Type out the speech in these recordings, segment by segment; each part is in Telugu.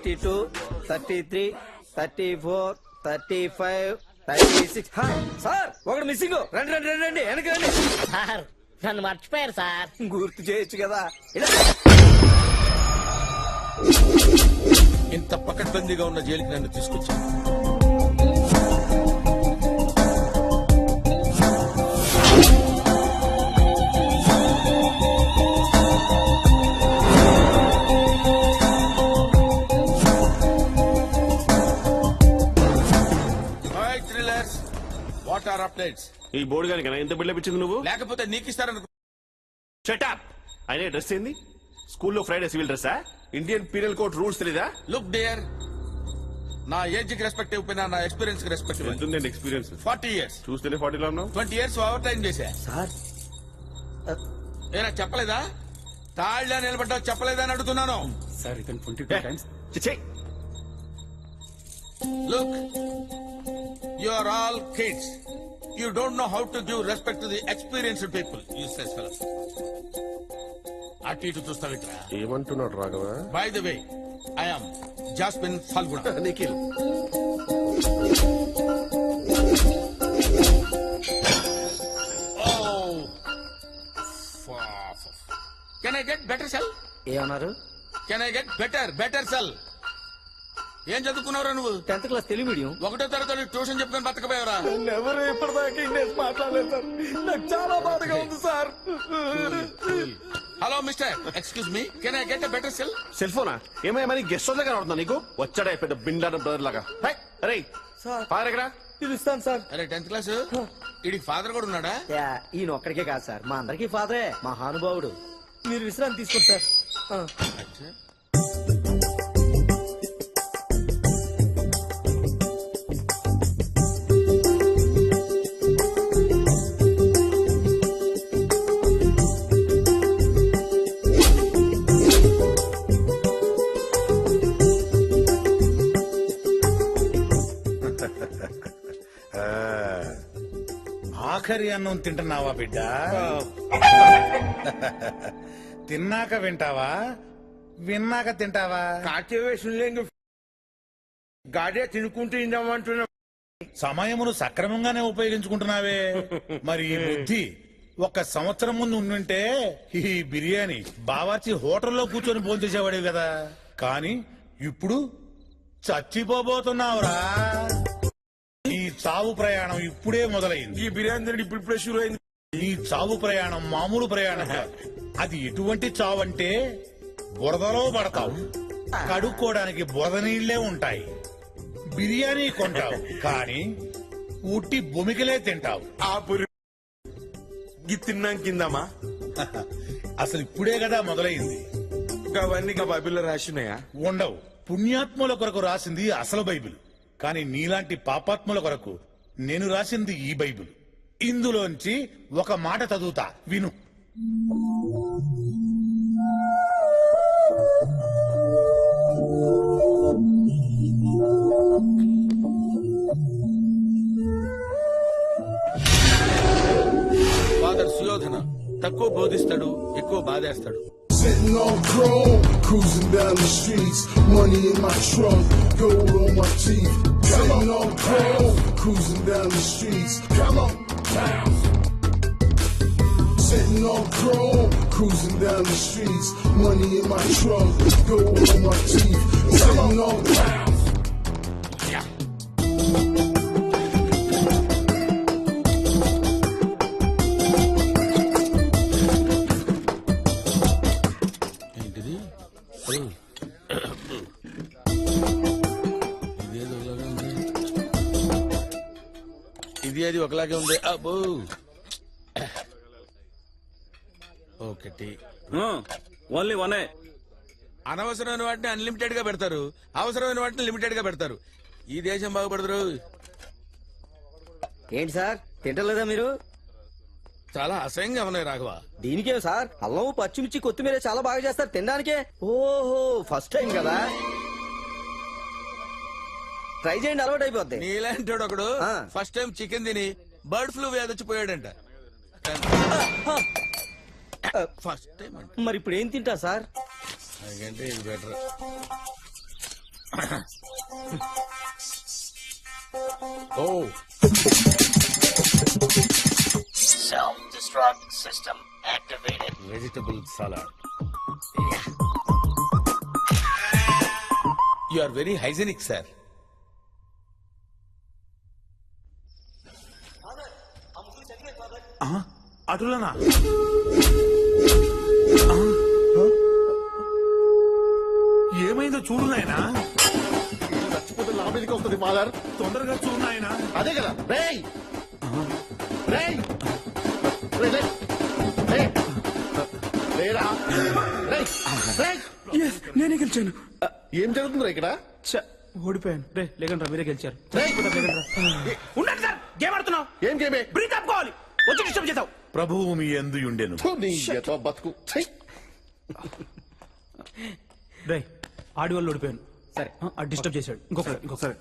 32, 33, 34, 35, 36. సార్ ఒకటి మిస్సింగ్. రండి రండి రండి రండి వెనక రండి. సార్ నన్ను మర్చిపోయారు సార్. గుర్తు చేయొచ్చు కదా. ఇంత పకడ్బందీగా ఉన్న జైలుకి నన్ను తీసుకొచ్చాను. What are updates? ఈ బోర్డు గారికి ఎంత బిల్డప్ ఇచ్చింది నువ్వు? లేకపోతే నీకు ఇస్తారనుకో. షటప్. అయినా డ్రెస్ ఏంది? స్కూల్లో ఫ్రైడే సివిల్ డ్రెస్సా? ఇండియన్ పీనల్ కోడ్ రూల్స్ తెలీదా? లుక్ డియర్, నా ఏజ్ కి రెస్పెక్ట్ ఇవ్వకపోయినా నా ఎక్స్పీరియన్స్ కి రెస్పెక్ట్ ఇవ్వండి. ఎంతుందండి ఎక్స్పీరియన్స్? 40 years. చూస్తేనే 40 లో ఉన్నావు. 20 years ఓవర్ టైం చేశా. సార్ ఏనా చెప్పలేదా? తాళ్ళ నిలబడ్డా చెప్పలేదా అని అడుగుతున్నాను. సార్ ఇతను 22 times. చిచ్చే. Look, you are all kids. You don't know how to give respect to the experienced people. Useless fellows. అటు ఇటు చూస్తావిట్రా. ఏమంటున్నాడు Raghava? By the way, I am Jasmine Falguna. Nikhil. Oh, can I get better cell? ఏమన్నారు? Can I get better cell? ఏం చదువుకున్నావురా నువ్వు? 10th class Telugu medium. ఒకటో తరగతి ట్యూషన్ చెప్పుకొని బతకపోయావరా? ఎవరు ఇప్పటిదాకా ఇంగ్లీష్ మాట్లాడలేదు సార్. నాకు చాలా బాధగా ఉంది sir. Hello mister, excuse me, can I get a better cell? Cell ఫోనా? ఏమయ్యా మరి గెస్ట్ హౌస్ దగ్గర అవుతుందా నీకు? వచ్చాడా పెద్ద బిండాన బ్రదర్ లాగా. అరే సార్ ఫాదర్ ఎక్కడ? పిలుస్తాను సార్. అరే 10th క్లాస్ వీడికి ఫాదర్ కూడా ఉన్నాడా? ఈయన ఒక్కడికే కాదు సార్, మా అందరికీ ఫాదరే. మహానుభావుడు. మీరు విశ్రాంతి తీసుకోండి సార్. ఆఖరి అన్నం తింటున్నావా బిడ్డ? తిన్నాక వింటావా, విన్నాక తింటావా? గాడే తినుకుంటూ ఇందామంటున్నా. సమయమును సక్రమంగానే ఉపయోగించుకుంటున్నావే. మరి ఈ బుద్ధి 1 సంవత్సరం ముందు ఉండుంటే ఈ బిర్యానీ బావార్చి హోటల్లో కూర్చొని భోంచేసేవాడే కదా. కానీ ఇప్పుడు చచ్చిపోబోతున్నావురా. నీ చావు ప్రయాణం ఇప్పుడే మొదలైంది. ఈ బిర్యానీ ఇప్పుడే షురు అయింది. నీ చావు ప్రయాణం మామూలు ప్రయాణం కాదు. అది ఎటువంటి చావు అంటే బురదలో పడతావు, కడుక్కోవడానికి బురద నీళ్లే ఉంటాయి. బిర్యానీ కొంటావు కానీ ఉట్టి భూమికలే తింటావు. ఆ పురి తిన్నాం కిందమా. అసలు ఇప్పుడే కదా మొదలైంది. అవన్నీ బైబిల్లో రాసినాయా? ఉండవు. పుణ్యాత్ముల కొరకు రాసింది అసలు బైబిల్. కానీ నీలాంటి పాపాత్ముల కొరకు నేను రాసింది ఈ బైబిల్. ఇందులోంచి ఒక మాట చదువుతా, విను. ఫాదర్ సుయోధన తక్కువ బోధిస్తాడు, ఎక్కువ బాధేస్తాడు. Sitting on chrome, cruising down the streets, money in my trunk, gold on my teeth. Sitting on chrome, cruising down the streets, come on, bounce. Sitting on chrome, cruising down the streets, money in my trunk, gold on my teeth. Sitting on bounce. ఇది ఒకలాగే ఉంది. అబ్బో ఒకటి ఓన్లీ వనే. అనవసరమైన వాటిని అన్లిమిటెడ్ గా పెడతారు, అవసరమైన వాటిని లిమిటెడ్ గా పెడతారు. ఈ దేశం బాగుపడతారు. ఏంటి సార్ తింటలేదా మీరు? చాలా అసహ్యంగా ఉన్నాయి రాఘవ. దీనికేం సార్, అల్లం పచ్చిమిర్చి కొత్తిమీర చాలా బాగా చేస్తారు తినడానికే. ఓహో ఫస్ట్ టైం కదా, ట్రై చేయండి, అలవాటు అయిపోద్ది. నీలాంటి ఒకడు ఫస్ట్ టైం చికెన్ తిని బర్డ్ ఫ్లూ వ్యాధి వచ్చిపోయాడంట. First time. మరి ఇప్పుడు ఏం తింటా సార్? అందుకంటే ఇది బెటర్. ఓ Self-destruct system activated. Vegetable salad. You are very hygienic sir. అటులనా ఏమైందో చూడు నాయనా. నా మీదకి వస్తుంది ఫాదర్. తొందరగా చూడు నాయనా. అదే కదా రేయ్ రేయ్ రేయ్ రేయ్ రేయ్ రేరా రేయ్ రేయ్. నేనే గెలిచాను. ఏం జరుగుతుందిరా ఇక్కడ? ఓడిపోయాను. రే లేకండి మీరే గెలిచారు. రేయ్. ఉండండి సార్, గేమ్ ఆడుతున్నావు. ఏం గేమే? బ్రీత్ ఆపుకోవాలి. వచ్చి డిస్టర్బ్ చేసావు. ప్రభువు మీ యందు ఉండెను. థు, నీ ఎతో బతుకు. ఛీ. రే ఆడి వాళ్ళు ఓడిపోయాను. సరే డిస్టర్బ్ చేశాడు. ఇంకొకసారి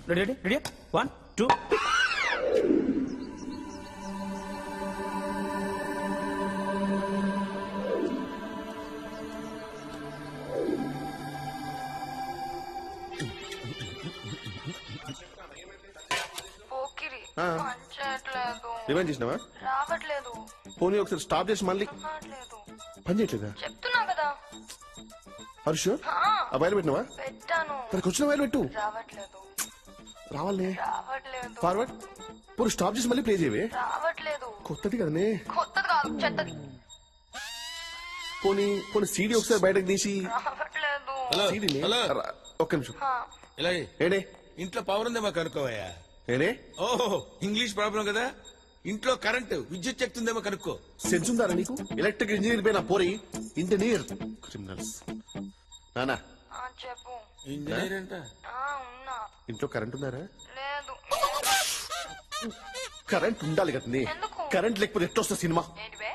రెడీ రెడీ రెడీ 1 2. పోకిరి పనిచేయట్లేదు, రివెంజ్ చేసినావా? రావట్లేదు, పోనీ ఒకసారి స్టాప్ చేసి మళ్ళీ రావట్లేదు. పని చేయట్లేదా? చెప్తున్నా కదా. Her sure? ఆ వైర్ పెట్టినావా? పెట్టాను, తనకు వచ్చిన వైర్ పెట్టు. రావట్లేదు, రావాలే. రావట్లేదు, ఫార్వర్డ్. పోనీ స్టాప్ చేసి మళ్ళీ ప్లే చేయవే. రావట్లేదు. కొత్తది కదనే. కొత్తది కాదు, చెత్తది. పోనీ పోనీ సీడీ ఒకసారి బయటకు తీసి రావట్లేదు. హలో సీడీని హలో ఒక్క నిమిషం. ఇలా ఏడే ఇంట్లో పవర్ ఉందేమో కనుక్కోవయ్యా. ఏడే ఓహో ఇంగ్లీష్ ప్రాబ్లం కదా. ఇంట్లో కరెంటు విద్యుత్ చెక్తుందేమో కనుక్కో. సెన్స్ ఉందారా నీకు? ఎలక్ట్రిక్ ఇంజనీర్ పైన పోరి ఇంజనీర్ క్రిమినల్స్. నానా చెప్పు. ఇంజనీర్ అంట. ఉన్నా. ఇంట్లో కరెంట్ ఉందారా? లేదు. కరెంట్ ఉండాలి కదండి. ఎందుకు? కరెంట్ లేకపోతే ఎట్లా వస్తుంది సినిమా? ఏంటివే?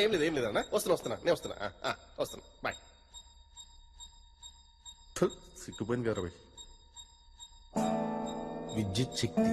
ఏం లేదు ఏం లేదన్నా. వస్తున్నా నేను వస్తున్నా బాయ్. సిగ్గుపోయింది గారు బాయ్. విద్యుత్ శక్తి.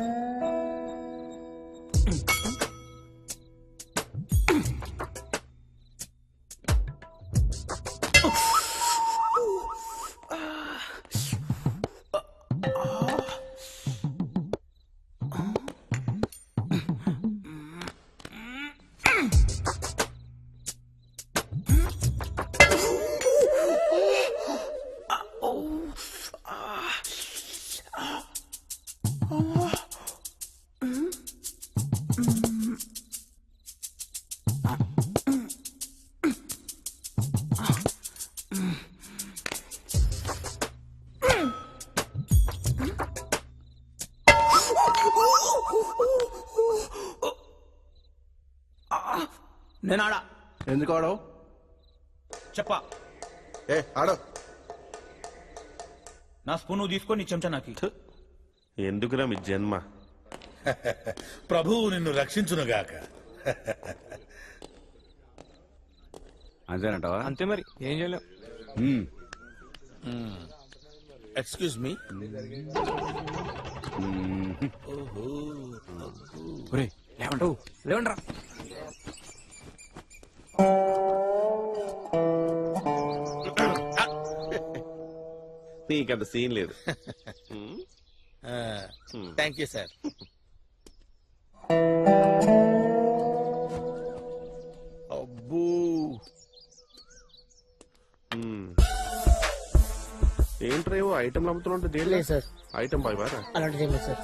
నేను ఆడా. ఎందుకు ఆడో? చెప్పా. ఆడో. నా స్పూన్ నువ్వు తీసుకొని నీ చెంచా నాకు. ఎందుకురా మీ జన్మ? ప్రభువు నిన్ను రక్షించునుగాక. అంతేనంటావా? అంతే మరి ఏం చేయలేం. Excuse me. లేవండ్రా. నీకంత సీన్ లేదు. Thank you sir. అబ్బూ ఏంట్రా ఐటమ్ అమ్ముతున్నా దేని లేదు సార్, ఐటమ్ బాయ్ బారా అలాంటిది ఏం లేదు సార్.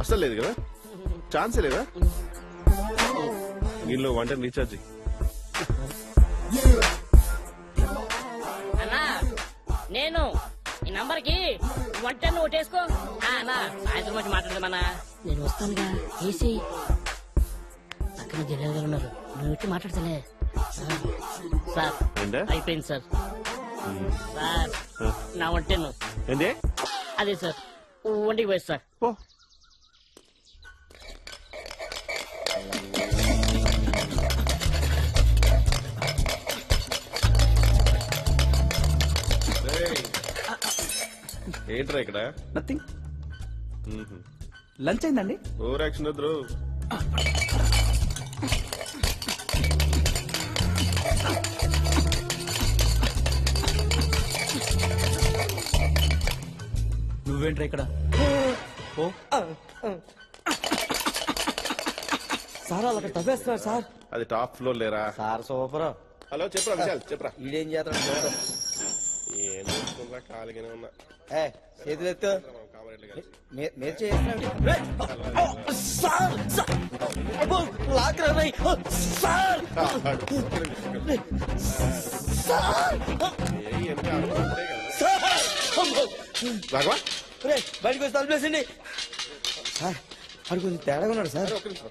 అసలు లేదు కదా? ఛాన్సే లేదా? దీనిలో వంట రీఛార్జ్. అన్నా నేను ఈ నంబర్ కి 110 ఓటేసుకో. అన్నా సాయంత్రం వచ్చి మాట్లాడదామన్నా. నేను వస్తానుగా. ఏసీ పక్కన జల్లెలు గారు ఉన్నారు, నువ్వు వచ్చి మాట్లాడతలే. సార్ ఏంటా? అయిపోయింది సార్. సార్ నా 110. ఏందే? అదే సార్, ఒంటికి పోయి సార్. ఓ ఏంట్రా ఇక్కడ? నథింగ్. లంచ్ అయిందండి. ఓవర్ యాక్షన్ వద్దు. నువ్వేంట్రా ఇక్కడ ఓ సార్ వాళ్ళు అక్కడ తవ్వేస్తున్నారు సార్. అది టాప్ ఫ్లోర్ లేరా? Sir super. హలో చెప్పరా విశాల్ చెప్పరా. ఈడేం చేస్తాడు చూద్దాం. ఏం చూసుకుంటా ఖాళీగానే ఉన్నా. చేతులు ఎత్తు. కామరెడ్డి గారు మీరు చేస్తున్నాడు సార్. అబ్బో, లాక్రా రేయ్. సార్ రాఘవా బయటకు వచ్చి తలుపేసండి సార్. వాడు కొంచెం తేడాగా ఉన్నాడు సార్. ఒక్క నిమిషం.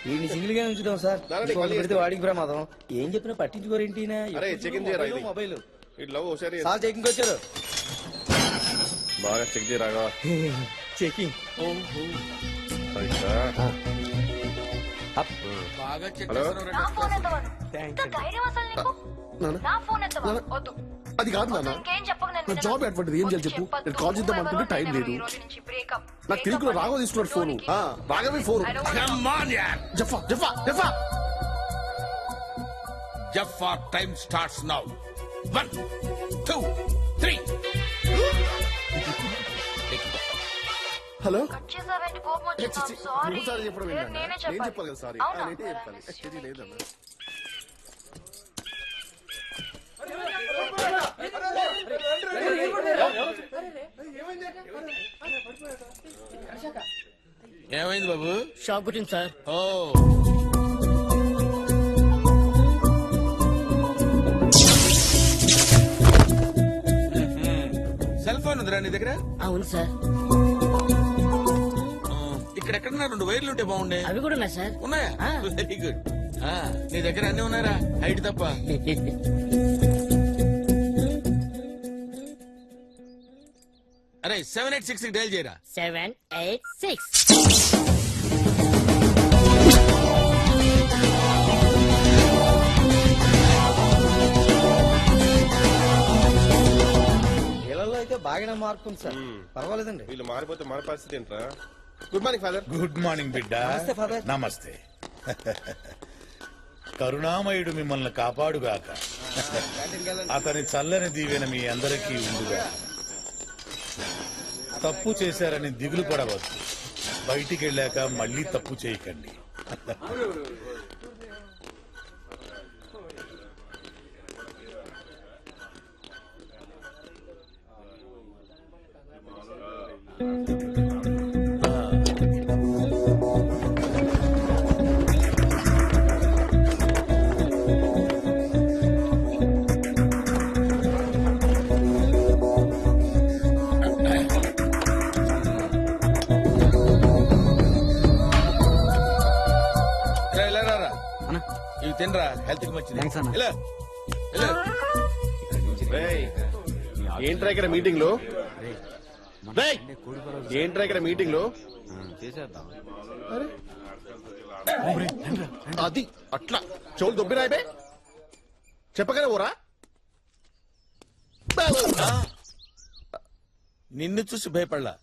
వీడిని సింగిల్ గా ఉంచుదాం సార్. దానికి ఇంకొకరిని మళ్ళీ పెడితే వాడికి ప్రమాదం. ఏం చెప్పినా పట్టించుకోరేంటి ఈయన? అరే, చెకింగ్ చేయరా ఇది? మొబైల్ ఈ లవ్ ఒకసారి సార్ చెకింగ్ వచ్చారు. బాగా చెక్ చేయ రాఘవా. చెకింగ్. బాగా చెక్ హలో? చేస్తున్నారు నా ఫోన్ ఎత్తవను. ఇంత ధైర్యం అసలు నీకు? నా ఫోన్ ఎత్తవను. వద్దు. అది కాదు నాన్న, ఇంకేం చెప్పకు, నేను నా వినను. జాబ్ అటువంటిది, ఏం చేయాలి చెప్పు? చెప్పొద్దు. నేను కాల్ చేద్దాం అనుకుంటే టైం నువ్వెవరో లేదు. నేను ఈ రోజు నుంచి breakup. నాకు తెలియకుండా breakup రాఘవ తీసుకున్నాడు ఫోను. రాఘవే phone. I don't wanna- Come on, yaar. జఫా జఫా జఫా. Jaffa, time starts now. 1, 2, 3. Hello cut చేసావేంటి? కోపం ఏ, వచ్చిందా? చిచి, Sorry. నువ్వు చెప్పడం లేదు, ఏంటన్నా? నేనే నేను చెప్పాలి కదా సారీ. అవునా? నేనే చెప్పాలి. ఇది లేదన్నా. ఏమైంది బాబు? షాక్ కొట్టింది సార్. ఓ సెల్ ఫోన్ ఉందిరా నీ దగ్గర? అవును సార్. ఇక్కడెక్కడన్నా 2 వైర్లు ఉంటే బాగుండే. అవి కూడా ఉన్నాయి సార్. ఉన్నాయా? ఆ. Very good. నీ దగ్గర అన్ని ఉన్నాయరా? హైట్ తప్ప. అరే 786 డైల్ చేయరా. 786. వీళ్ళలో అయితే బాగానే మార్పు ఉంది సార్. పర్వాలేదండి. వీళ్ళు మారిపోతే మన పరిస్థితి ఏంట్రా? Good morning father. Good morning బిడ్డ. నమస్తే, ఫాదర్. నమస్తే. కరుణామయుడు మిమ్మల్ని కాపాడుగాక. అతని చల్లని దీవెన మీ అందరికీ ఉండుగా. తప్పు చేశారని దిగులు పడవద్దు. బయటికి వెళ్ళాక మళ్ళీ తప్పు చేయకండి. రారా ఇవి తినరా, హెల్త్ కి మంచిది. Thanks అన్న. ఇలా, ఇలా. ఏంట్రా ఇక్కడ మీటింగ్ లో? ఏంట్రా ఇక్కడ మీటింగ్ లో? అది అట్లా చెవులు దొబ్బిరాయిపే చెప్పగానే ఊరా. నిన్ను చూసి భయపడలా,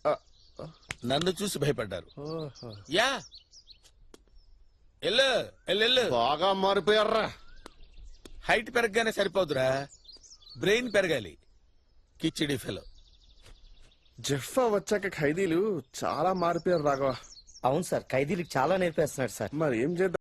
నన్ను చూసి భయపడ్డారు. యా ఎల్లు ఎల్లు. బాగా మారిపోయారా. హైట్ పెరగగానే సరిపోదురా, బ్రెయిన్ పెరగాలి. కిచిడి ఫెలో. జఫా వచ్చాక ఖైదీలు చాలా మారిపోయారు రాఘవ. అవును సార్, ఖైదీలకు చాలా నేర్పేస్తున్నాడు సార్. మరి ఏం చేద్దాం?